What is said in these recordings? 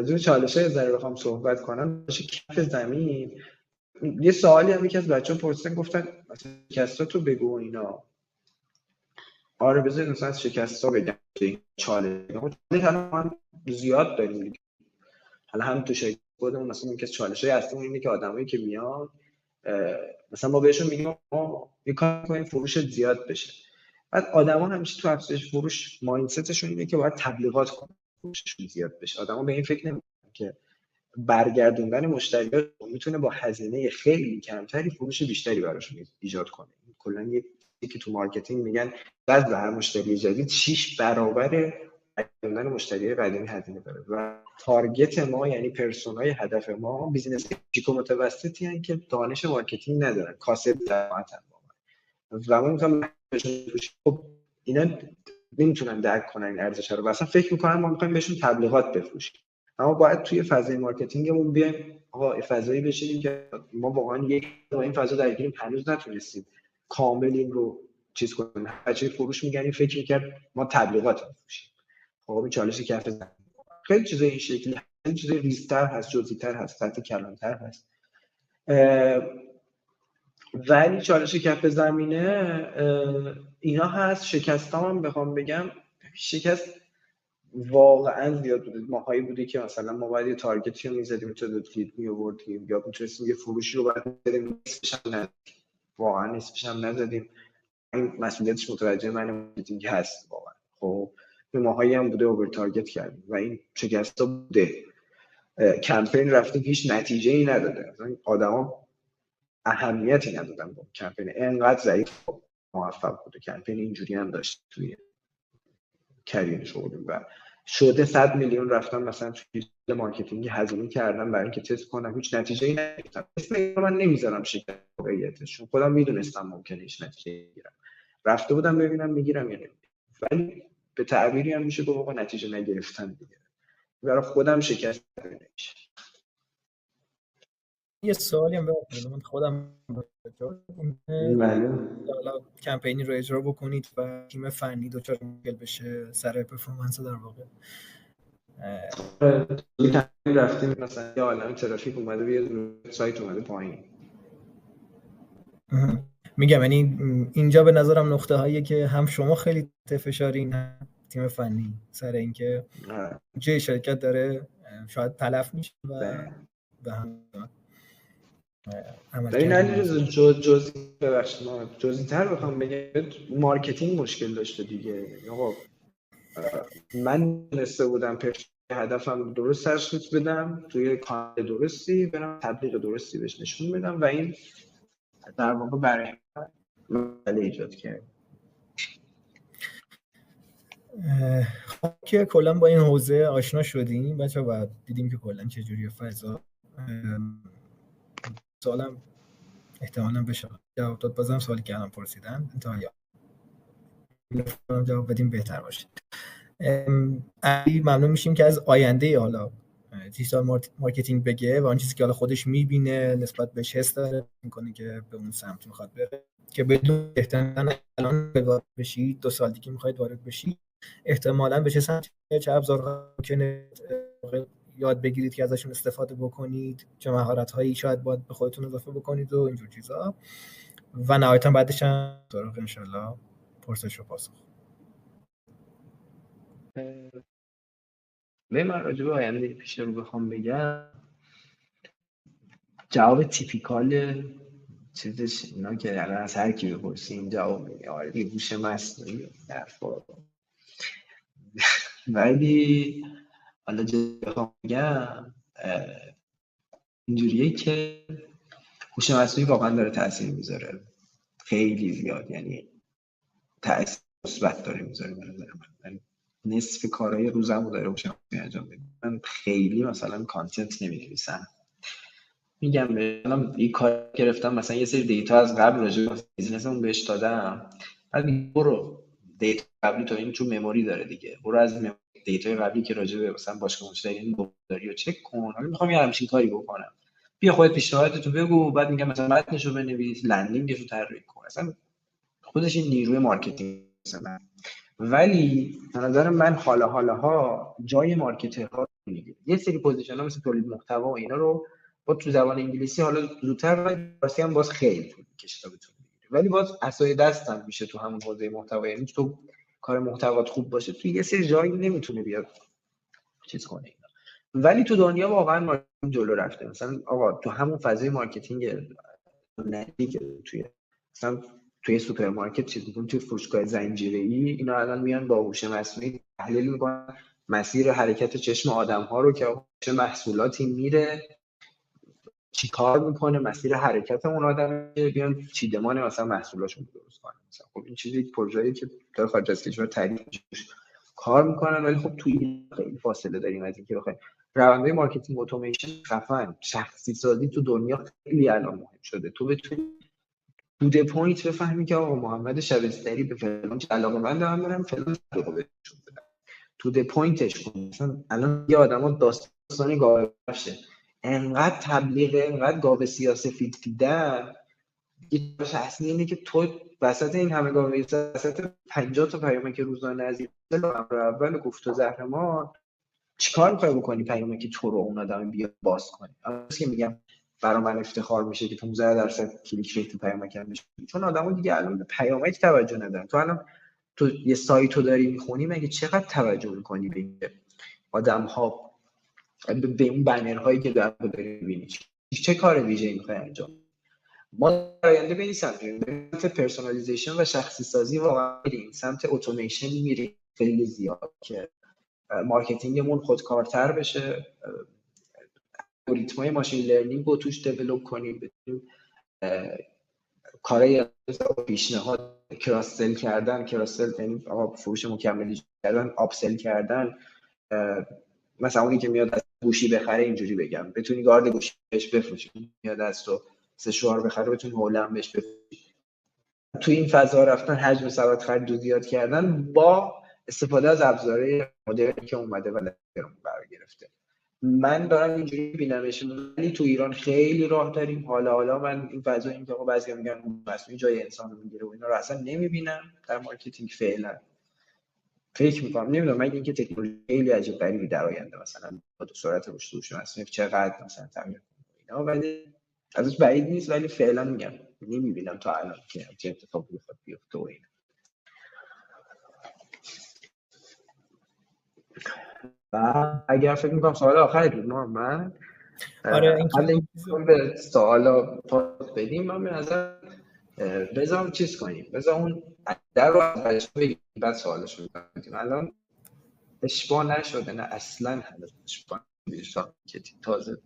راجع به چالش‌های ذره بخوام صحبت کنم، کف زمین یه سوالی هم یکی از بچه‌ها پرسیدن، گفتن مثلا شکستاتو بگو اینا. آره بذارید مثلا از شکستا بگم این چالش حالا ما زیاد داریم دیگه. حالا هم تو شرکت خودمون مثلا یکی از چالش‌های اصلی اینه که آدمایی که میان مثلا ما بهشون میگیم ما یه کار کنیم فروش زیاد بشه. بعد آدما همیشه تو افزایش فروش مایندستشون اینه که باید تبلیغات کنن فروششون زیاد بشه. آدما به این فکر نمی‌کنن که برگردوندن مشتریات میتونه با هزینه خیلی کمتری فروش بیشتری براشون ایجاد کنه. کلا یکی تو مارکتینگ میگن بعد به هر مشتری جدید 6 برابر برگردوندن مشتری قدیمی هزینه داره و تارگت ما یعنی پرسونای هدف ما بیزینس کوچیک و متوسطی هستن که دانش مارکتینگ ندارن، کاسب درآمدن و ما میگم خب اینا نمیتونن درک کنن این ارزش رو و اصلا فکر میکنن ما میخوایم بهشون تبلیغات بفروشیم. اما باید توی فضای مارکتینگمون بیایم آقا فضایی بشیم که ما واقعا با این فضا درگیریم، هنوز نتونستیم کامل این رو چیز کنیم. بچه فروش میگن فکر میکرد ما تبلیغات میفروشیم. خب این چالش کف زمین خیلی چیزای این شکلی، خیلی چیزای ریزتر هست، جزئی‌تر هست، سطح کلانتر هست. ولی چالش کف زمینه اینا هست. شکستام هم بخوام بگم، شکست واقعا زیاد بوده. ماهایی بوده که مثلا ما باید یه تارگتی رو میزدیم تو لید میآوردیم یا میتونستیم یه فروشی رو باید بدیم نصفش هم نزدیم، واقعا نصفش هم نزدیم. این مسئولیتش متوجه من مارکتینگ هست واقعا. خب به ماهایی هم بوده اوور تارگت کردیم و این شکستا بوده. کمپین رفته هیچ نتیجه‌ای نداده، مثلا آدما اهمیتی ندادن با کمپین، انقدر ضعیف موفق بوده. کمپین اینجوری هم داشت توی کریر شغلیم و شده 100 میلیون رفتم مثلا توی مارکتینگ هزینه کردم برای اینکه تست کنم، هیچ نتیجه‌ای نگرفتم. اسم من نمیذارم شرکت واقعیتش، چون خودم میدونستم ممکنه هیچ نتیجه‌ای بگیرم. رفته بودم ببینم میگیرم یا نمیگیرم، ولی به تعبیری هم میشه گفت آقا نتیجه نگرفتن دیگه. برای خودم شکست نمیشه. یه سوالی هم من خودم حالا کمپینی رو اجرا بکنید و تیم فنی دچار مشکل بشه سر پرفورمنس در واقع. رفتیم مثلا یه عالمه ترافیک اومده بیاد سایت اومده پایین. میگم یعنی اینجا به نظرم نقطه هایی که هم شما خیلی فشارین هم تیم فنی سر اینکه جای شرکت داره شاید تلف میشه و به هم این علیرضا جزئی‌تر بخوام بگم مارکتینگ مشکل داشته دیگه. آقا من نسته بودم هدفم درست تشخیص بدم، توی کانال درستی برم تبلیغ درستی بهش نشون بدم و این در واقع برای مسئله ایجاد کرد. خب که کلا با این حوزه آشنا شدیم بچه‌ها و دیدیم که کلا چجوریه فضا. سوالم احتمالاً بشه جواب داد. بازم سوالی که الان پرسیدن انتهای جواب بدیم بهتر باشه. ممنون میشیم که از آینده حالا دیجیتال مارکتینگ بگه و اون چیزی که حالا خودش میبینه نسبت بهش حس داره میکنه که به اون سمت میخواد بره، که بدون احتمالاً الان وارد بشید 2 سال دیگه میخواید وارد بشید احتمالاً به چه سمت چه ابزارها ممکنه یاد بگیرید که ازشون استفاده بکنید، چه مهارت‌هایی شاید باید به خودتون اضافه بکنید و اینجور چیزا، و نهایتاً بعدش هم سراغ ان شاءالله پرسش و پاسخ. من راجع به آینده پیش رو بخوام بگم، جواب تیپیکال چیزش اینا که الان از هر کی بپرسیم جواب میده آره دیگه هوش مصنوعی حرفا. ولی حالا بخوام بگم اینجوریه که هوش مصنوعی واقعا داره تاثیر میذاره خیلی زیاد، یعنی تاثیر مثبت داره میذاره. من نصف کارهای روزمو داره هوش مصنوعی انجام میده. من خیلی مثلا کانتنت نمی‌نویسم، میگم الان این کار گرفتم مثلا یه سری دیتا از قبل راجع به بیزنسمون بهش دادم، بعد برو دیتا قبلی تو این چون مموری داره دیگه، برو از دیتای قبلی که راجع به مثلا باشگاه مشتری داری رو چک کن، حالا میخوام یه همچین کاری بکنم، بیا خودت پیشنهاداتو بگو، بعد میگم مثلا متنشو بنویس، لندینگشو طراحی کن. اصلا خودش این نیروی مارکتینگ مثلا. ولی به نظر من حالا جای مارکترها میگیره. یه سری پوزیشن‌ها مثل تولید محتوا و اینا رو با تو زبان انگلیسی حالا زودتر و فارسی هم باز خیلی طول می‌کشه تا بتونی بگیری، ولی باز عصای دستم میشه تو همون حوزه محتوا. یعنی تو کار محتوات خوب باشه تو یه سری جایی نمیتونه بیاد چیز کنه اینا. ولی تو دنیا واقعا مارکتینگ جلو رفته. مثلا آقا تو همون فضای مارکتینگ نزدیک توی سوپرمارکت چیز می‌کنن، توی فروشگاه زنجیره‌ای اینا الان میان با هوش مصنوعی تحلیل میکنن مسیر حرکت چشم آدم‌ها رو که چه محصولاتی میره چی کار میکنه، مسیر حرکت اون آدم که بیان چیدمان مثلا محصولاشون رو درست کنن. مثلا خب این چیزی پروژه‌ای که در خارج از کشور تعریف میشه کار میکنن، ولی خب توی خیلی فاصله داریم از اینکه بخوایم روندهای مارکتینگ اتوماسیون خفن شخصی سازی تو دنیا خیلی الان مهم شده. تو بتونی تو د پوینت بفهمی که آقا محمد شبستری به فلان علاقه‌مند هم برم فلان دقیقه بهشون بدم. تو د پوینتش کن. مثلا الان یه آدما داستانی گاوه باشه انقدر تبلیغ انقدر گاوه سیاسفید دیدن، یه چیز اصلی اینه که تو وسط این همه گاوه وسط 50 تا پیامک که روزانه از این اول گفت و زهرمان چیکار می‌خوای بکنی پیامکی که تو رو اون آدم بیا باز کنی. اصلا که میگم برای من افتخار میشه که 15% کلیک ریت پیامکم میشه، چون آدمو دیگه الان به پیامک توجه ندارن. تو الان تو یه سایتو داری میخونی مگه چقدر توجه میکنی به این آدم‌ها به اون بنرهایی که داری می‌بینی چه کار ویژه‌ای می‌خوای انجام. ما در آینده به این سمت میریم، به سمت پرسونالیزیشن و شخصی سازی واقعا میریم، سمت اتوماسیون میریم خیلی زیاد که مارکتینگمون خودکارتر بشه، الگوریتم‌های ماشین لرنینگ رو توش دیولپ کنیم، بتونیم کارهای پیشنهاد کراس سل کردن، کراس سل یعنی فروش مکملی کردن، آپ سل کردن، مثلا اونی که میاد از گوشی بخره اینجوری بگم بتونی گارد گوشی بهش بفروشی، میاد از تو سشوار بخره بتونی هولم بهش بفروشی. تو این فضا رفتن حجم سبد خرید رو زیاد کردن با استفاده از ابزارهای مدرنی که اومده و درمون قرار گرفته. من دارم اینجوری بینمش، ولی تو ایران خیلی راه داریم. حالا من این فضا این که آقا بعضیا میگن مسئول جای انسان رو میگیره و اینا رو اصلا نمیبینم در مارکتینگ فعلا. فکر میکنم نمیدونم مگه اینکه تکنولوژی خیلی عجیب غریبی در آینده مثلا با سرعت رشد هوش مصنوعی چقدر مثلا تغییر کنه اینا، ولی ازش بعید نیست، ولی فعلا میگم نمیبینم تا الان که چه اتفاقی بخواد بیفته و اینا. و اگر فکر میکنم سوال آخری بود محمد، آره این قبل به سوالا پاسخ بدیم من به نظر بذارم چیز کنیم، بذار اون در رو اولش بگیم بعد سوالش رو بکنیم. الان اشباه نشده نه اصلا هنوز اشباه نشده که تازه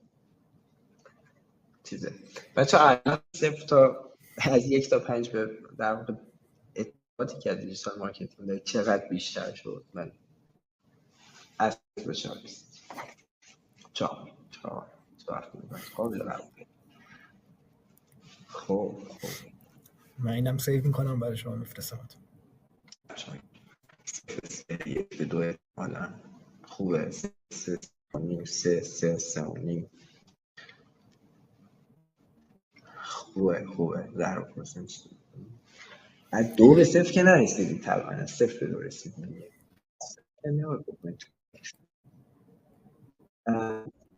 چیزه. بچه الان 0 تا از 1 تا 5 به در واقع اطلاعاتی که از دیجیتال مارکتینگ داره چقدر بیشتر شد. من از بشم 4 قابل قبول. خب من اینم سیو میکنم برای شما میفرستم. 1 به 2 حالا خوبه. 3 خوبه در پرسنت از 2 به 0 که نرسیدیم طبعا، از 0 به 2 رسیدیم.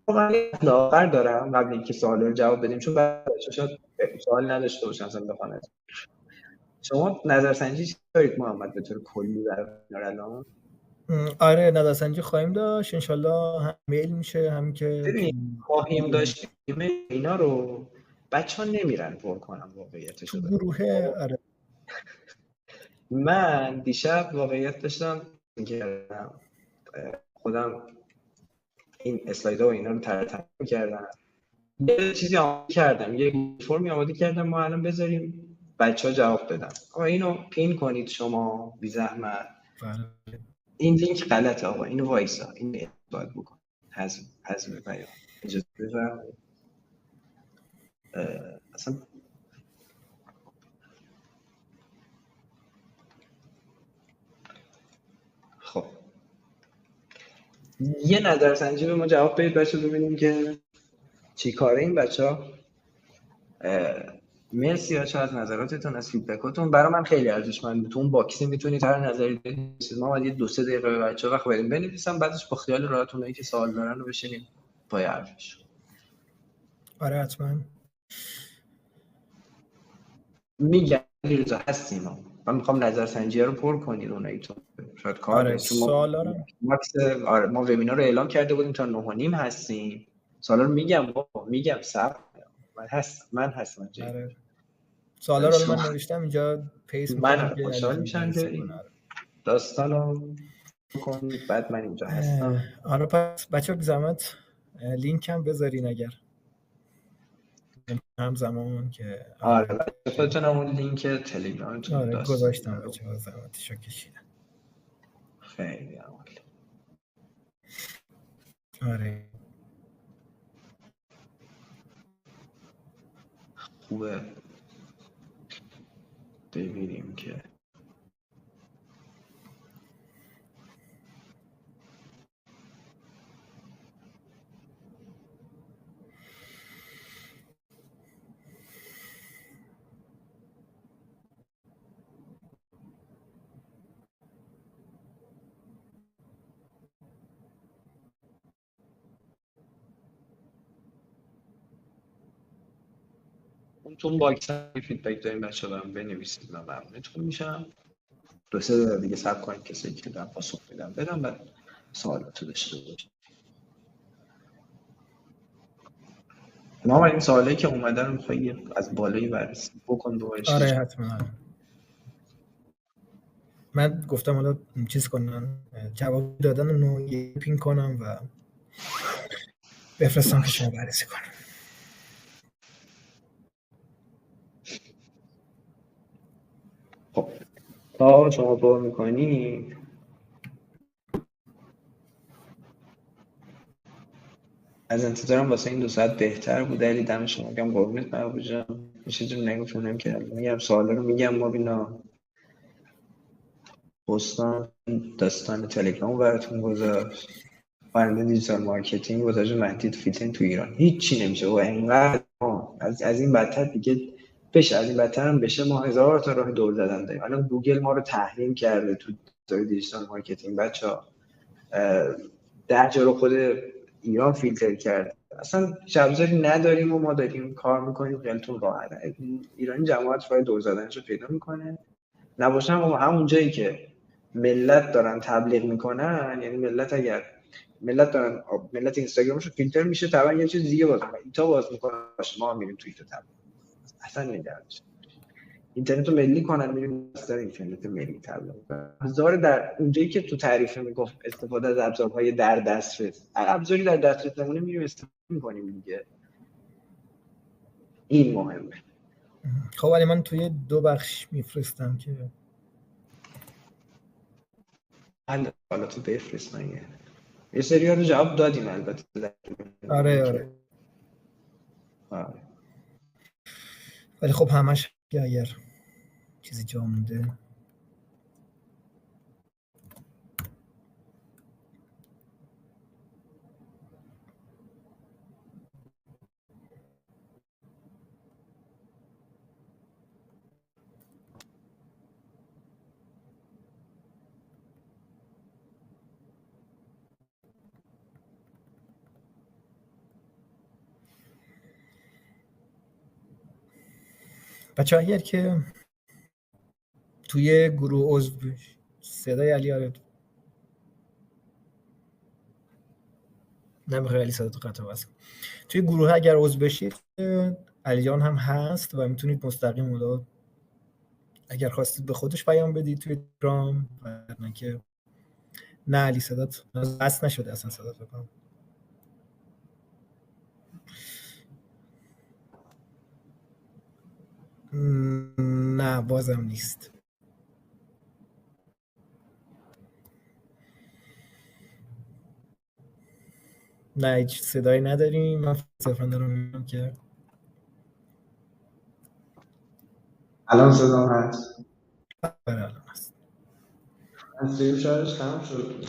من لاغر دارم قبل اینکه سوال رو جواب بدیم، چون بچه‌ها شاید سوال نداشته باشن اصلا بخوان. شما نظرسنجی دارید محمد به طور کلی برای الان؟ آره نظرسنجی خواهیم داشت انشالله، هم میل میشه همین که خواهیم داشت اینا رو بچه ها نمیرن پر کنم واقعیتش تو گروه. آره من دیشب واقعیت داشتم می‌کردم خودم این اسلایدها و اینا رو طراحی کردم، یه چیزی آماده کردم، یه فرمی آماده کردم ما الان بذاریم بچه‌ها جواب بدن. آقا اینو پین کنید شما بی زحمت. این لینک غلطه آقا، اینو وایسا اینو استفاده بکن. حذف پیام اجازه بفرمایید. اصلا خب یه نظرسنجی به ما جواب بدید بچه ببینیم که چی کاره این بچه ها. مرسی بچه‌ها از نظراتتون، از فیدبکاتون. برای من خیلی ارزشمنده. تو اون باکسی میتونید هر نظری بدید. ما باید یه 2-3 دقیقه به بچه‌ها وقت بدیم بنویسم، بعدش با خیال راحت اونایی که سوال دارن رو بشینیم پای حرفش. آره حتما میگم ریزا هستیم من میخوام نظرسنجی رو پر کنید اونایی تو شاید کار آره دارید، چون ما سوالا رو آره ما وبینار رو اعلام کرده بودیم تا 9:30 هستیم. سوالا رو میگم صبر من هستم جی. آره سوالا رو من نوشتم اینجا پیست میکنم من که علی خوشحال جان میشم که بررسی کنه. این داستان رو کنید، بعد من اینجا هستم. آره پس بچه‌ها بی زحمت لینک هم بذارین اگر همزمان که آره خودتونم اون لینک تلگرامتون آره داستان گذاشتم رو بچه‌ها زحمتشو کشیدن. خیلی عالی. آره خوبه ببینیم که اون باکس هم فیدبک داریم بچه‌ها برام بنویسید، من ممنونتون میشم. 2-3 دقیقه دیگه صبر کنید کسی که دارم پاسخ میدم بعد سوالاتو داشته باشید. ما این سوالایی که اومدن رو می‌خوای از بالایی بررسی بکن دوباره. آره حتما آره. من گفتم حالا چیز کنن جواب دادن رو یه پین کنم و بفرستم که شما بررسی کنم. خب تا شما پر میکنی از انتظارم واسه این 2 ساعت بهتر بود. علی دم شما گرم، قربونت محبوب جان. میشه جون نگفتم که میگم سوالا رو میگم مبینا داستان تلگرام براتون گذاشت. برنامه دیجیتال مارکتینگ با تاج مهدی فیتن تو ایران هیچی نمیشه و اینقدر از این بدتر دیگه بشه، از این بدتر هم بشه. ما 1000 تا راه دور زدن داریم. الان گوگل ما رو تحریم کرده تو دیجیتال مارکتینگ بچه‌ها. 10 جا رو خود ایران فیلتر کرد. اصلا ابزاری نداریم و ما داریم کار میکنیم خیلیتون راحت. ایرانی جماعت راه دور زدنشو پیدا میکنه. نباشن همون جایی که ملت دارن تبلیغ میکنن، یعنی ملت اینستاگرامشو فیلتر میشه طبعا یه چیز دیگه باز میکنه، ایتا باز میکنه ما میریم توی تبلیغ. اصلا نگرانش اینترنت رو ملی کنن میریم اصلا اینترنت ملی تبلیغ. ابزار در اونجایی که تو تعریف میگفت استفاده از ابزارهای در دسترس، ابزاری در دسترس نمونه میریم استفاده میکنیم دیگه. این مهمه. خب ولی من توی 2 بخش میفرستم که حالا تو بفرست. من یه سری رو جواب دادیم البته. آره ولی خب همش اگر چیزی جا مونده بچه اگر که توی گروه عضو صدای علی آره نمیخوای علی صدا تو قطع واسه توی گروه اگر عضو بشید علی جان هم هست و میتونید مستقیم اونجا اگر خواستید به خودش پیام بدید توی تلگرام و نه که نه علی صدات بس نشده اصلا صدات بکنم. نه بازم نیست. نه هیچ صدایی نداریم. من صرفا دارم میگم که الان صدا هست. الان هست. از سیو شارژ تمام شد.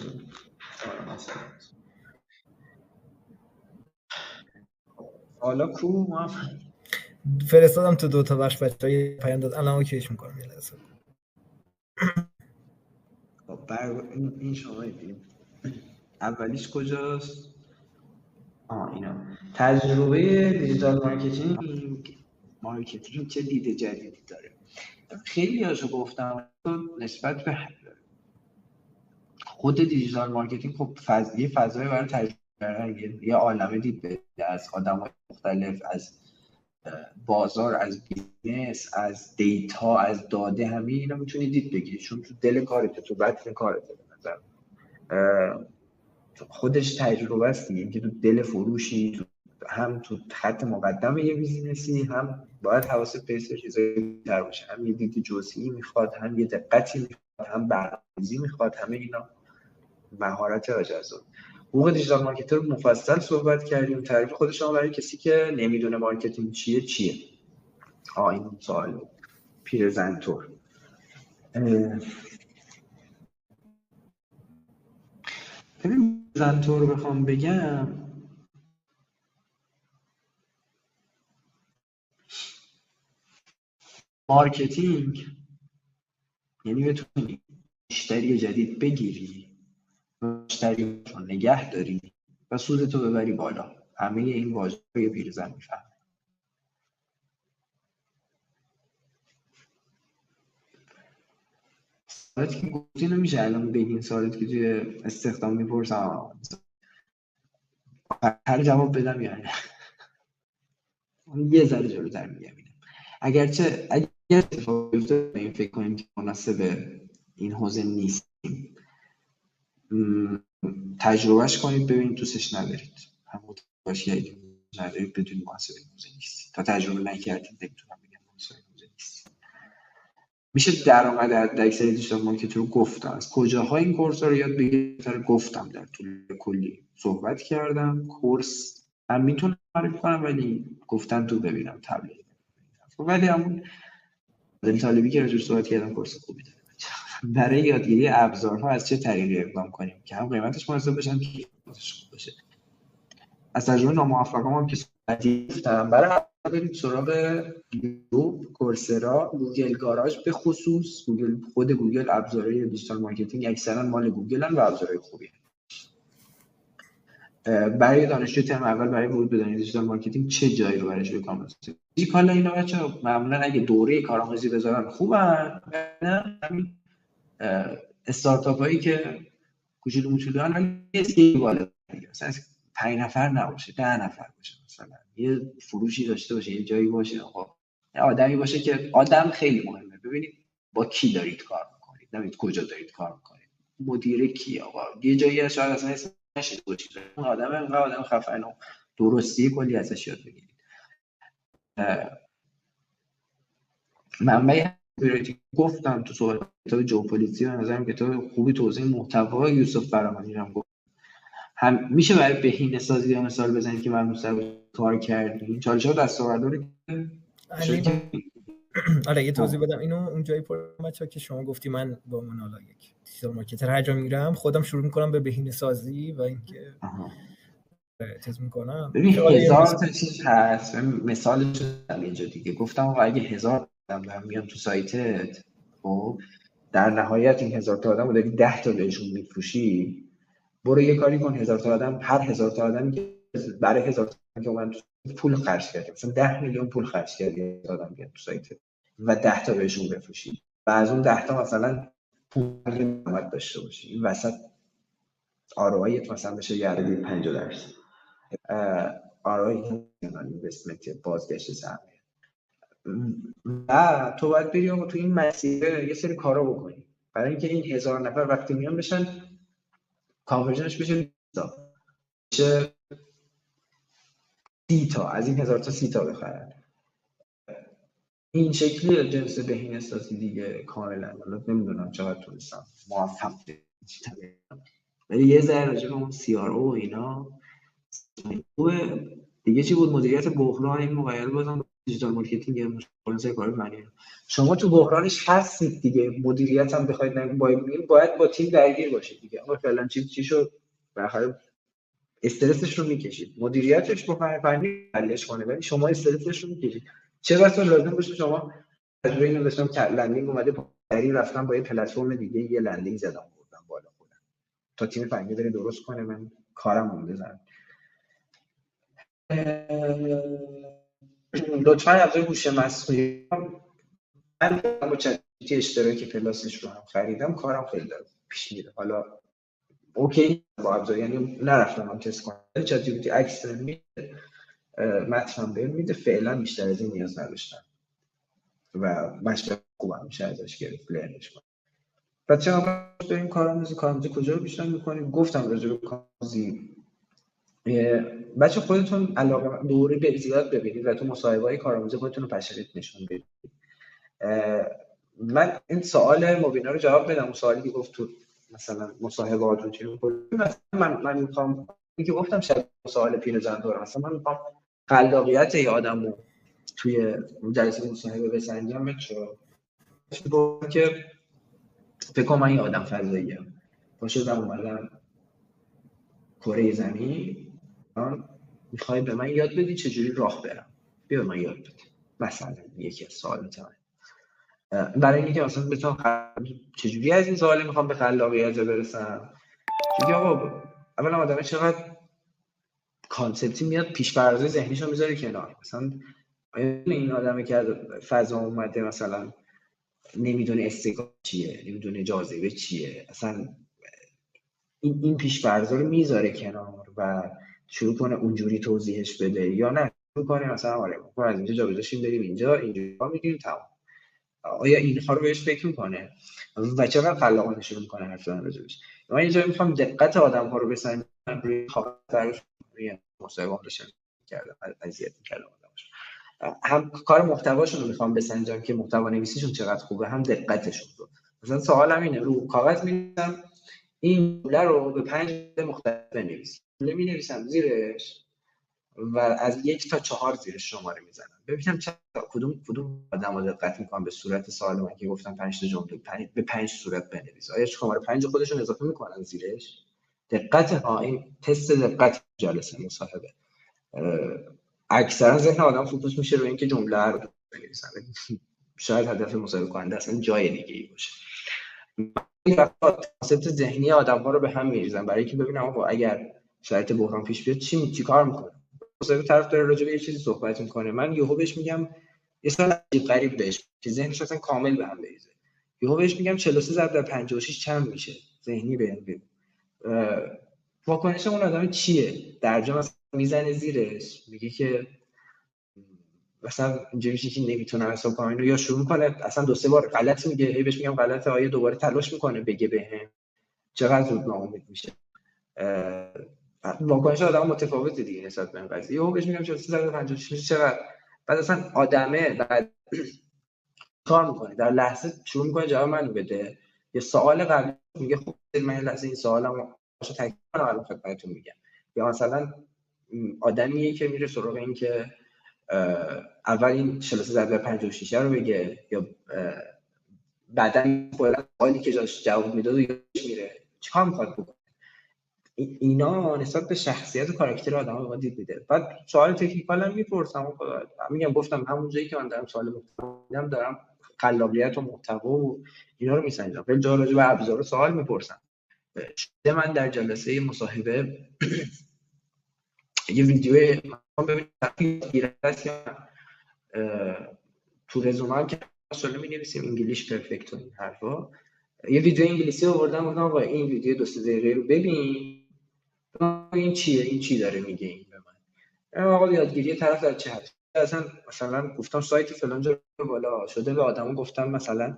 حالا کو ما فرستادم تو 2 تا بخش بچه‌ها پیام داد الان اوکیش می‌کنم. یه لحظه این شما دید اولیش کجاست؟ اینا تجربه دیجیتال مارکتینگ چه دید جدیدی داره. خیلی هاشو گفتم نسبت به خود دیجیتال مارکتینگ خب یه فضای برای تجربه کردن، یه عالمه دید بده از آدم‌های مختلف، از بازار، از بیزنس، از دیتا، از داده، همه اینا میتونی دید بگیری چون تو دل کارته، تو بطن کارته. به نظر خودش تجربه است دیگه، که تو دل فروشی، هم تو خط مقدم یه بیزینسی، هم باید حواست به چیزای بیشتر باشه، هم یه دید جزئی میخواد، هم یه دقتی میخواد، هم برنامه‌ریزی میخواد. همه اینا مهارت اجازه. حقوق دیجیتال مارکتر رو مفصل صحبت کردیم. تعریف خودش برای کسی که نمیدونه مارکتینگ چیه. این سوال پیرزنتور. پیرزنتور رو بخوام بگم، مارکتینگ یعنی بتونی مشتری جدید بگیری، مشتری رو نگه داری و سودتو ببری بالا. همه این واژه رو یه پیرزن میفهمه. سوالاتی که گفتی نمیشه الان بگین، سوالاتی که توی استخدام میپرسم هر جواب بدم یعنی یه ذره جلوتر میگم. اگر اتفاقی افتاد به این فکر کنیم که مناسب این حوزه نیستیم، تجربهش کنید، ببینید دوستش ندارید، همون باشید ندارید، بدون مناسب این حوزه نیست. تا تجربه نکردید نمیتونم بگم مناسب این حوزه نیست. میشه درآمد در اکثر دیجیتال مارکتینگ رو گفتم از کجاها این کورس رو یاد بگیرید. گفتم در طول کلی صحبت کردم. کورس هم میتونم معرفی کنم ولی گفتن تو ببینم تبلیغ، ولی همون طالبی که راجعش صحبت کردم کورس خوبی داره. برای یادگیری ابزارها از چه طریقی اقدام کنیم که هم قیمتش مناسب باشه هم کیفیتش خوب باشه. از تجربه ناموفقم هم که صحبت گفتم، برای برید سراغ یوتیوب، کورسرا، گوگل گاراژ، به خصوص خود گوگل ابزارهای دیجیتال مارکتینگ اکثرا مال گوگل ان و ابزارهای خوبیه. برای دانشجو ترم اول برای ورود به دیجیتال مارکتینگ چه جایی رو براش بکنم؟ دیجیتال اینا بچه‌ها معمولا اگه دوره کارآموزی بذارن خوبن، همین استارتاپ هایی که کوچولو موچولو ان یه اسکیل بالا دیگه، مثلا 5 نفر نباشه، 10 نفر باشه، مثلا یه فروشی داشته باشه، یه جایی باشه، آقا آدمی باشه که آدم خیلی مهمه. ببینید با کی دارید کار میکنید، نمیدونید کجا دارید کار میکنید، مدیر کی، آقا یه جایی شاید اصلا نشه باشه اون آدم انقدر آدم خفن و درستی کلی ازش یاد بگیرید. منبع گفتم تو صحبت کتاب جوپولیسی به نظرم کتاب خوبی توضیح محتوا یوسف فرامانی هم گفت. هم میشه برای بهینه‌سازی مثال بزنید که من مثلا کار کردیم چالش‌ها دستاورداری آره یه توضیح بدم اینو اونجایی بچه‌ها که شما گفتی من با من حالا یک دیجیتال مارکتر هر جا میرم خودم شروع میکنم به بهینه‌سازی و اینکه چیز میکنم. ببین 1000 تا چیز هست. مثالش رو یه جا دیگه گفتم آقا اگه 1000 آدم دارن میان تو سایتت، خب در نهایت این 1000 تا آدم رو داری 10 تا بهشون میفروشی، برو یه کاری کن 1000 تا آدم، هر 1000 تا آدمی که برای 1000 تا آدم که اومدن پول خرج کردی، مثلا 10 میلیون پول خرج کردی آدم بیاد تو سایتت و 10 تا بهشون بفروشی و از اون 10 تا مثلا پول درآمد داشته باشی، این وسط ROI مثلا بشه یه عددی 50%. ROI اینوستمنت بازگشت سرمایه. و تو باید بری تو این مسیر یه سری کارا بکنی برای اینکه این 1000 نفر وقتی میان بشن کانورژنش بشه 30 تا، از این 1000 تا 30 تا بخرن. این شکلی جنس بهینه‌سازی دیگه کاملا. حالا نمیدونم چقدر تونستم موفق بشم، ولی یه ذره راجع به اون CRO و اینا دیگه. چی بود مدیریت بحران؟ این مقایسه بازم دیجیتال مارکتینگ مشخصه کار معنی. شما تو بحرانش هستید دیگه، مدیریت هم بخواید باید با تیم درگیر باشید دیگه. آقا فعلا چی شد بالاخره استرسش رو میکشید، مدیریتش با فنی حلش کنه ولی شما استرسش رو میکشید. چه بسا لازم باشه شما تجربه اینو داشتم که لندینگ اومده پایری رفتم با یه پلتفرم دیگه یه لندینگ زدم بردم بالا خودم تا تیم فنی بره درست کنه، من کارم مونده زن. لطفاً ابزار هوش مصنوعی من با چت اشتراک پلاسش رو هم خریدم، کارم خیلی داره پیش میره. حالا اوکی با ابزار، یعنی نرفتم من تست کنم، چت جی پی تی عکس میده، متن بهم میده، فعلا بیشتر از این نیاز نداشتم و مشغله خوبم میشه ازش گرفت لرنش کنم. بچه هم داریم کارآموزی کجا رو بیشتر میکنیم؟ گفتم راجع به کارآموزی بچه خودتون علاقه دوره به زیاد ببینید و تو مصاحبه‌های کارآموزی خودتون رو پشنیت نشون بدید. من این سوال مبینا رو جواب بدم، اون سوالی که گفت تو مثلا مصاحبهاتون چی من میخوام اینکه گفتم شاید سوال پیرزن دارم، مثلا من میخوام خلاقیت یه آدمو توی جلسه مصاحبه بسنجم، بچه که فکر کنم من یه آدم فضاییه باشه و اومدم کره زمین، میخوای به من یاد بدی چجوری راه برم، بیا من یاد بده. مثلا یکی از سوالات من برای اینکه مثلا بتونم چجوری از این سوال میخوام به خلاقیت برسم، چون آقا اولا آدم چقدر کانسپتی میاد پیش فرض ذهنیشو میذاره کنار. مثلا این آدمی که از فضا اومده مثلا نمیدونه استقامت چیه، نمیدونه جاذبه چیه، اصلا این پیش فرضا رو میذاره کنار و شروع کنه اونجوری توضیحش بده، یا نه شروع کنه مثلا آره ما از اینجا جابجا شیم بریم اینجا اینجوری میگیم تمام. آیا اینها رو بهش فکر میکنه و چقدر خلاقانه شروع میکنه حرف زدن راجعش؟ من اینجا میخوام دقت آدم ها رو بسنجم روی خاطرش، روی مصاحبه داشتم کردم اذیت می‌کردم آدمش، هم کار محتواشون رو میخوام بسنجم که محتوا نویسیشون چقدر خوبه، هم دقتشون رو. مثلا سوالم اینه، رو کاغذ می‌نویسم این جمله رو به 5 مختلف بنویسم، جمله می‌نویسم زیرش و از 1 تا 4 زیرش شماره میزنم ببینم کدوم آدم‌ها دقت میکنم به صورت سوال من که گفتم 5 تا جمله به 5 صورت بنویس، آیا شماره 5 خودشون اضافه میکنن زیرش؟ دقت این تست دقت جلسه مصاحبه. اکثرا ذهن آدم فوکوس میشه روی اینکه جمله رو بنویسن، شاید هدف مصاحبه کننده اصلا جای دیگه ای باشه. کانسپت ذهنی آدم‌ها رو به هم می‌ریزم برای اینکه ببینم آقا اگر شرایط بحران پیش بیاد چی کار می‌کنه. مثلا طرف داره راجع به یه چیزی صحبت می‌کنه، من یهو بهش میگم یه سوال عجیب غریب بهش که ذهنش اصلا کامل به هم بریزه، یهو بهش میگم 43 ضرب در 56 چند میشه، ذهنی بهم بگو. واکنش اون آدم چیه؟ درجا مثلا میزنه زیرش میگه که مثلا اینجوری میشه که نمیتونم حساب کنم اینو، یا شروع میکنه اصلا 2-3 بار غلط میگه، هی بهش میگم غلطه، آیا دوباره تلاش میکنه بگه بهم، چقدر زود ناامید میشه. واکنش آدم متفاوته دیگه نسبت به این قضیه. یهو بهش میگم 43 چقدر، بعد اصلا آدمه بعد کار میکنه در لحظه شروع میکنه جواب منو بده، یه سوال قبلی میگه خب من لحظه این سوالمو واسه تکرار کنم الان خدمتتون میگم، یا مثلا آدمیه که میره سراغ این که اول این 43 ضرب 56 رو بگه، یا بعدن کلا سوالی که جاش جواب میداد یادش میره، چیکار میخواد بکنه؟ اینا نسبت به شخصیت و کاراکتر آدم به ما دید میده. بعد سوال تکنیکال هم میپرسم، میگم گفتم همون جایی که من دارم سوال میپرسم دارم خلاقیت و محتوا و اینا رو میسنجم، خیلی جا راجع به ابزار سوال میپرسم. من در جلسه مصاحبه یه ویدیو ببینید تو رزومه که اصلا می‌نویسیم انگلیش پرفکت و این حرفا، یه ویدیو انگلیسی آوردم گفتم آقا این ویدیو 2-3 دقیقه رو ببین، این چیه، این چی داره میگه این به من، آقا یادگیری طرف در چه حد اصلا مثلا گفتم سایت فلان جا بالا شده، به آدمو گفتم مثلا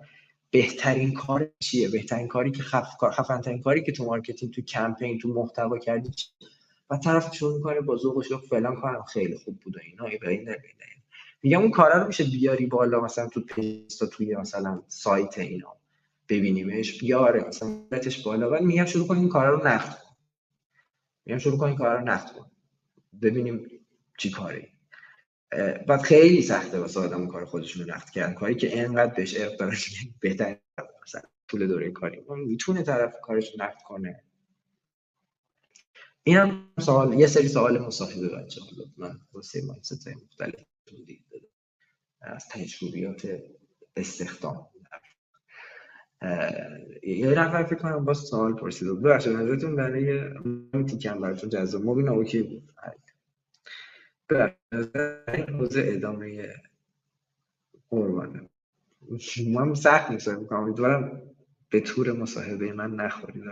بهترین کار چیه، بهترین کاری که خفن‌ترین کاری که تو مارکتینگ تو کمپین تو محتوا کردی چیه، و طرف شروع می‌کنه با ذوق و شوق فلان کارم خیلی خوب بود و اینا این میگم اون کارا رو میشه بیاری بالا مثلا تو پیج توی مثلا سایت اینا ببینیمش، بیاره مثلا بتش بالا، ولی میگم شروع کن این کارا رو نقد کن، ببینیم چی کاری. بعد خیلی سخته واسه آدم کار خودشون رو نقد کردن، کاری که اینقدر بهش ارق داره بهتر مثلا طول دوره کاری میتونه طرف کارش رو نقد کنه. اینم سوال، یه سری سوال مصاحبه بچه‌ها من واسه مایندست مختلف توضیح دادم. از تجربیات استخدام. یه نفر فکر کنم باز سوال پرسید، ببخشید نظرتون برای این تیکم براتون جذاب مبینا اوکی بود؟ این حوزه ادامه قربانه من سخت میشه میکنم، امیدوارم به طور مصاحبه من نخورید.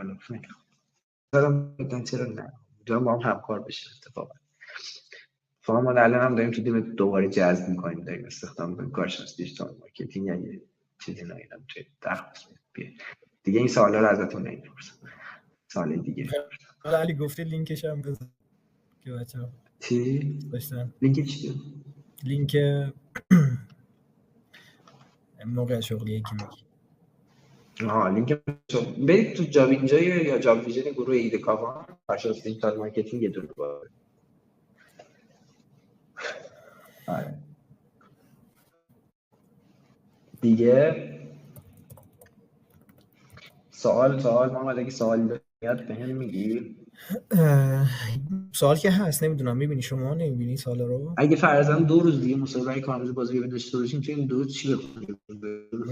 حالا نمیدونم چرا نه، امیدوارم با هم همکار بشیم. اتفاقا ما الان هم داریم تو تیم دوباره جذب میکنیم، داریم استخدام میکنیم کارشناس دیجیتال مارکتینگ، یعنی چیزی نمیدونم چه درخواست میاد دیگه. این سوالا رو ازتون نمیپرسم، سوال دیگه. حالا علی گفته لینکش هم بذار که بچه‌ها چی؟ داشتن لینک چیه؟ لینک موقع شغلی یکی میگی. لینک برید تو جاب اینجا یا جاب ویژن گروه ایده کاوا کارشناس دیجیتال مارکتینگ یه دونه باشه. آره دیگه سوال محمد اگه سوالی میاد بهم میگی. سوال که هست نمیدونم میبینی شما نمیبینی سوال رو؟ اگه فرضاً 2 روز دیگه مسابقه کارآموزی بازی داشته باشیم تو این 2 روز چی بکنیم؟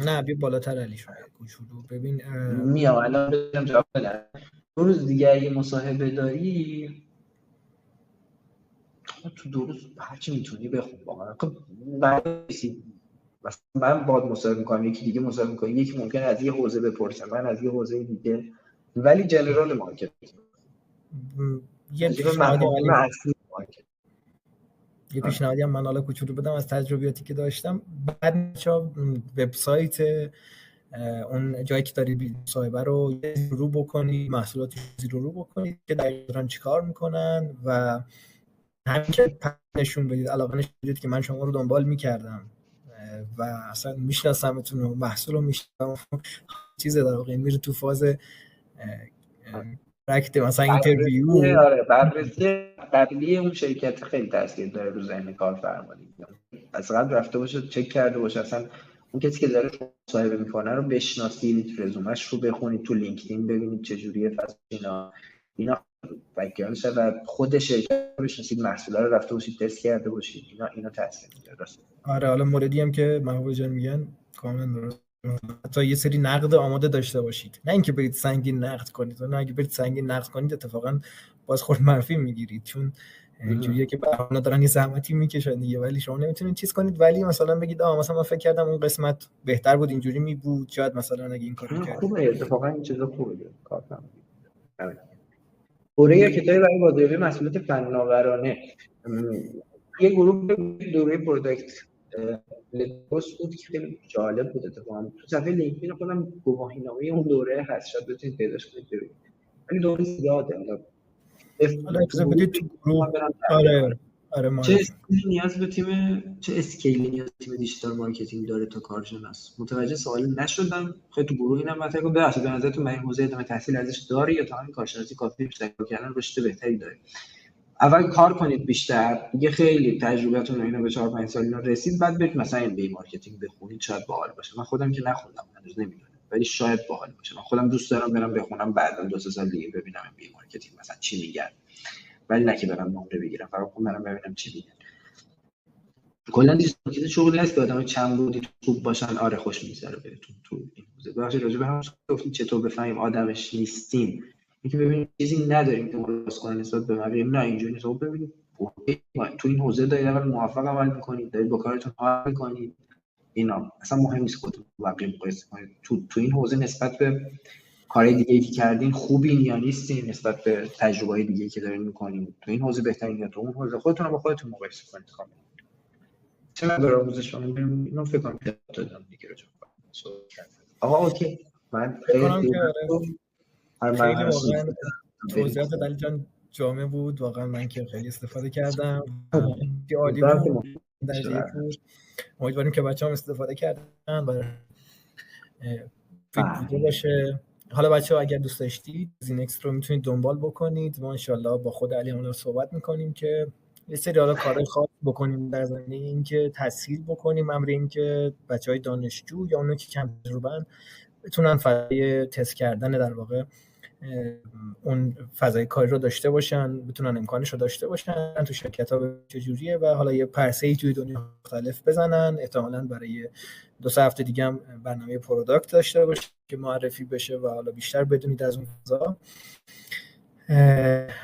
نه بیا بالاتر علی شما کوچولو ببین میام الان بگم جواب بدم. 2 روز دیگه اگه مصاحبه داری تو 2 روز هر چی میتونی بخون واقعا. خب مثلا من باهات مصاحبه میکنم، یکی دیگه مصاحبه میکنه، یکی ممکنه از یه حوزه بپرسه، من از یه حوزه دیگه، ولی جنرال مارکتینگ یه پیشنهادی هم من حالا کوچولو بدم از تجربیاتی که داشتم. بعد وبسایت اون جایی که داری مصاحبه رو رو بکنی، محصولاتش رو بکنی که دقیقاً چیکار میکنن و همین که نشون بدید، علاقه نشون بدید که من شما رو دنبال میکردم و اصلا میشناسمتون و محصول رو میشناسم، چیز در واقع میره تو فاز رکت مثلا اینترویو. آره بررسی قبلی اون شرکت خیلی تاثیر داره رو ذهن کارفرما. از قبل رفته باشه چک کرده باشه اصلا اون کسی که داره مصاحبه میکنه رو بشناسید، رزومش رو بخونید، تو لینکدین ببینید چه جوریه، پس اینا بک‌گراندش و خود شرکت رو بشناسید، محصولا رو رفته باشید تست کرده باشید، اینا تاثیر میذاره. آره حالا موردی هم که محبوب جان میگن کاملا درست، حتی یه سری نقد آماده داشته باشید، نه اینکه برید سنگین نقد کنید، نه اگه برید سنگین نقد کنید اتفاقا باز خود منفی میگیرید، چون اینجوریه که اونا دارن یه زحمتی میکشن دیگه، ولی شما نمیتونید چیز کنید، ولی مثلا بگید مثلا من فکر کردم اون قسمت بهتر بود اینجوری می بود، شاید مثلا اگه این کارو کردید خوبه. اتفاقا این چیزا خوبه کارم. دوره کتابی برای بازاریابی محصولات فناورانه، یه دوره پروداکت پست بود که خیلی جالب بود. اتفاقا تو صفحه لینکدین خودم گواهینامه اون دوره هست، شاید بتونید پیداش کنید ببینید، ولی دوره زیاده. حالا اجازه بدید تو گروه آره چه نیاز به تیم، چه اسکیلی نیاز به تیم دیجیتال مارکتینگ داره تا کارشناس؟ متوجه سوال نشدم. خیلی تو گروه اینم مطرح کنم ببخشید، به نظرتون این حوزه ادامه تحصیل ارزش داره یا تا همین کارشناسی کافی بیشتر کردن رشد بهتری داره؟ اول کار کنید بیشتر، دیگه خیلی تجربه‌تون اینا به 4 5 سال اینا رسید، بعد برید مثلا ام بی مارکتینگ بخونید، شاید باحال باشه. من خودم که نخوندم هنوز نمیدونم، ولی شاید باحال باشه. من خودم دوست دارم برم بخونم، بعدا 2 سال دیگه ببینم ام بی مارکتینگ مثلا چی میگن، ولی نه که برم نمره بگیرم، فقط برم ببینم چی میگن. کلا چیز شغلی هست که آدم چند بودی خوب باشن، آره خوش میگذره بهتون تو این حوزه. بخاطر راجع به هم گفتیم چطور بفهمیم آدمش نیستیم، اینکه ببینیم چیزی نداریم که راست کنه نسبت به بقیه، نه اینجوری نیست. ببینید تو این حوزه دارید اول موفق عمل میکنید، دارید با کارتون حال میکنید، اینا اصلا مهم نیست خودتون بقیه مقایسه کنید. تو این حوزه نسبت به کارهای دیگه‌ای که کردین خوبین یا نیستین، نسبت به تجربه‌های دیگه‌ای که دارین می‌کنین، تو این حوزه بهترین یا تو اون حوزه، خودتون رو با خودتون مقایسه کنید کاملا. چه نداره آموزش من اینو فکر کنم که دادم دیگه رو. آقا اوکی، من خیلی واقعا توضیحات علی جان جامع بود، واقعا من که خیلی استفاده کردم، عالی بود. امیدواریم که بچه‌ها استفاده کردن برای فیت بوده باشه. حالا بچه‌ها اگر دوست داشتید زینکس رو میتونید دنبال بکنید، ما انشالله با خود علی هم صحبت میکنیم که یه سری حالا کارهای خاص بکنیم در زمینه اینکه تسهیل بکنیم امر اینکه بچهای دانشجو یا اونایی که کم تجربه‌ان بتونن برای تست کردن در واقع اون فضای کاری رو داشته باشن، بتونن امکانش رو داشته باشن تو شرکت‌ها چجوریه و حالا یه پرسه‌ای توی دنیا مختلف بزنن. احتمالاً برای 2 هفته دیگه هم برنامه پروداکت داشته باشه که معرفی بشه و حالا بیشتر بدونید از اون فضا.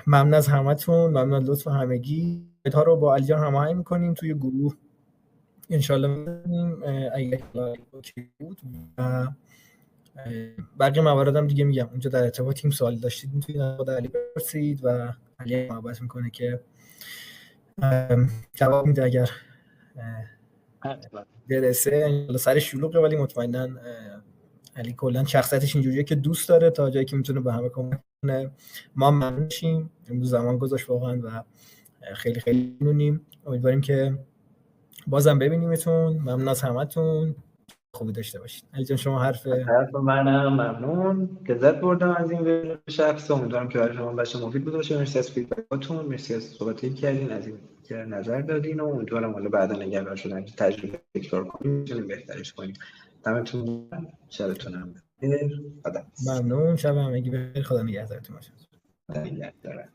ممنون از همتون، ممنون از لطف همگی. ها رو با علیجان هماهنگ می‌کنیم توی گروه انشالله می‌بینیم اگه اوکی بود و بقیه موارد هم دیگه میگم اونجا در ارتباطیم. سوال داشتید میتونید خود علی بپرسید و علی محبت میکنه که جواب میده اگر برسه. سر شلوغه ولی مطمئنا علی کلا شخصیتش اینجوریه که دوست داره تا جایی که میتونه به همه کمک کنه. ما ممنون شیم، امروز زمان گذاشت واقعا و خیلی خیلی ممنونیم. امیدواریم که بازم ببینیمتون. ممنون از همتون، خوبی داشته باشید. علی جان شما حرف منم ممنون، لذت بردم از این ویدیو شخص. امیدوارم که برای شما بچه مفید بوده باشه. مرسی از فیدبکاتون، مرسی از صحبتایی که کردین، از این که نظر دادین و امیدوارم حالا بعدا اگر قرار شد تجربه تکرار کنیم میتونیم بهترش کنیم. دمتون گرم، شبتون هم بخیر. ممنون، شب همگی بخیر. خدا نگهدارتون باشه. خدا نگهدار.